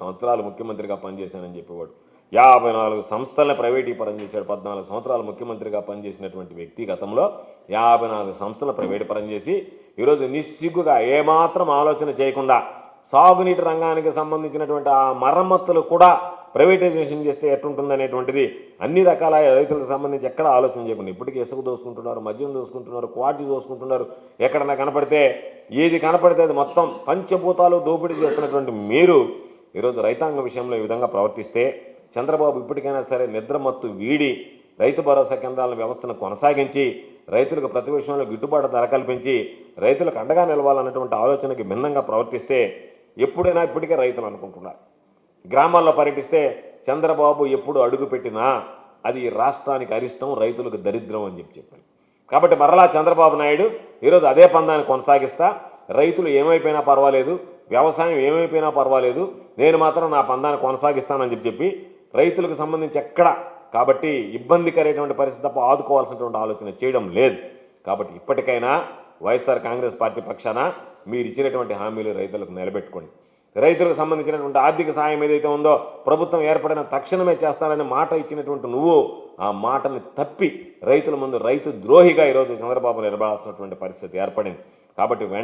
సంవత్సరాలు ముఖ్యమంత్రిగా పనిచేశానని చెప్పేవాడు. 54 సంస్థలను ప్రైవేటీకరణ చేశాడు. 14 సంవత్సరాలు ముఖ్యమంత్రిగా పనిచేసినటువంటి వ్యక్తి గతంలో 54 సంస్థలను ప్రైవేటీకరణ చేసి ఈరోజు నిస్సిగ్గుగా ఏమాత్రం ఆలోచన చేయకుండా సాగునీటి రంగానికి సంబంధించినటువంటి ఆ మరమ్మతులు కూడా ప్రైవేటైజేషన్ చేస్తే ఎట్టుంటుందనేటువంటిది అన్ని రకాల రైతులకు సంబంధించి ఎక్కడ ఆలోచన చేయకుండా ఇప్పటికీ ఇసుక దోసుకుంటున్నారు, మద్యం దోసుకుంటున్నారు, క్వార్టీ దోసుకుంటున్నారు. ఎక్కడన్నా కనపడితే ఏది కనపడితే అది మొత్తం పంచభూతాలు దోపిడీ చేస్తున్నటువంటి మీరు ఈరోజు రైతాంగం విషయంలో ఈ విధంగా ప్రవర్తిస్తే చంద్రబాబు ఇప్పటికైనా సరే నిద్రమత్తు వీడి రైతు భరోసా కేంద్రాల వ్యవస్థను కొనసాగించి రైతులకు ప్రతి విషయంలో గిట్టుబాటు ధర కల్పించి రైతులకు అండగా నిలవాలన్నటువంటి ఆలోచనకి భిన్నంగా ప్రవర్తిస్తే ఎప్పుడైనా ఇప్పటికే రైతులు అనుకుంటున్నారు. గ్రామాల్లో పర్యటిస్తే చంద్రబాబు ఎప్పుడు అడుగు పెట్టినా అది రాష్ట్రానికి అరిష్టం, రైతులకు దరిద్రం అని చెప్పారు. కాబట్టి మరలా చంద్రబాబు నాయుడు ఈరోజు అదే పందాన్ని కొనసాగిస్తా రైతులు ఏమైపోయినా పర్వాలేదు, వ్యవసాయం ఏమైపోయినా పర్వాలేదు, నేను మాత్రం నా పందాన్ని కొనసాగిస్తానని చెప్పి రైతులకు సంబంధించి ఎక్కడ కాబట్టి ఇబ్బందికరమైనటువంటి పరిస్థితి తప్ప ఆదుకోవాల్సినటువంటి ఆలోచన చేయడం లేదు. కాబట్టి ఇప్పటికైనా వైఎస్ఆర్ కాంగ్రెస్ పార్టీ పక్షాన మీరు ఇచ్చినటువంటి హామీలు రైతులకు నిలబెట్టుకోండి. రైతులకు సంబంధించినటువంటి ఆర్థిక సాయం ఏదైతే ఉందో ప్రభుత్వం ఏర్పడిన తక్షణమే చేస్తానని మాట ఇచ్చినటువంటి నువ్వు ఆ మాటని తప్పి రైతుల ముందు రైతు ద్రోహిగా ఈరోజు చంద్రబాబు నిలబడాల్సినటువంటి పరిస్థితి ఏర్పడింది. కాబట్టి